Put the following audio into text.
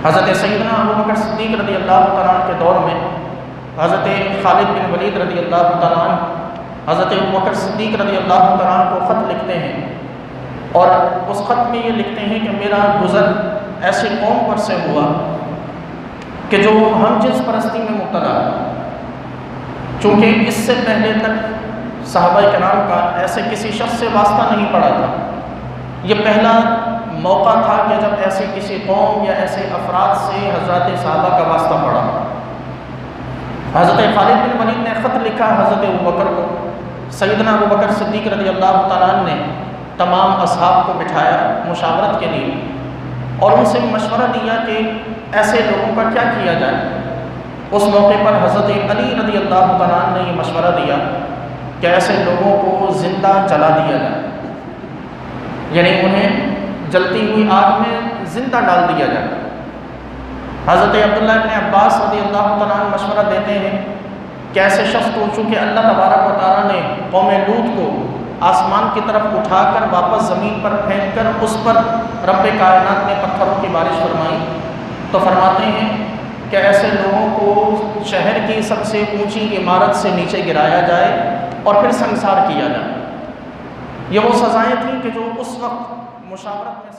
حضرت سیدنا ابو بکر صدیق رضی اللہ تعالیٰ عنہ کے دور میں حضرت خالد بن ولید رضی اللہ تعالیٰ عنہ حضرت ابو بکر صدیق رضی اللہ تعالیٰ عنہ کو خط لکھتے ہیں، اور اس خط میں یہ لکھتے ہیں کہ میرا گزر ایسی قوم پر سے ہوا کہ جو ہم جنس پرستی میں مبتلا ہے، چونکہ اس سے پہلے تک صحابہ کرام کا ایسے کسی شخص سے واسطہ نہیں پڑا تھا۔ یہ پہلا موقع تھا کہ جب ایسی کسی قوم یا ایسے افراد سے حضرات صحابہ کا واسطہ پڑا۔ حضرت خالد بن ولید نے خط لکھا حضرت ابو بکر کو، سیدنا ابو بکر صدیق رضی اللہ تعالیٰ عنہ نے تمام اصحاب کو بٹھایا مشاورت کے لیے اور ان سے مشورہ دیا کہ ایسے لوگوں کا کیا کیا جائے۔ اس موقع پر حضرت علی رضی اللہ تعالیٰ عنہ نے یہ مشورہ دیا کہ ایسے لوگوں کو زندہ جلا دیا جائے، یعنی انہیں جلتی ہوئی آگ میں زندہ ڈال دیا جائے۔ حضرت عبداللہ ابن عباس رضی اللہ تعالیٰ عنہ مشورہ دیتے ہیں کہ ایسے شخص کو چونکہ اللہ تبارک و تعالیٰ نے قوم لوط کو آسمان کی طرف اٹھا کر واپس زمین پر پھینک کر اس پر رب کائنات نے پتھروں کی بارش فرمائی، تو فرماتے ہیں کہ ایسے لوگوں کو شہر کی سب سے اونچی عمارت سے نیچے گرایا جائے اور پھر سنسار کیا جائے۔ یہ وہ سزائیں تھیں کہ جو اس وقت مشاورت میں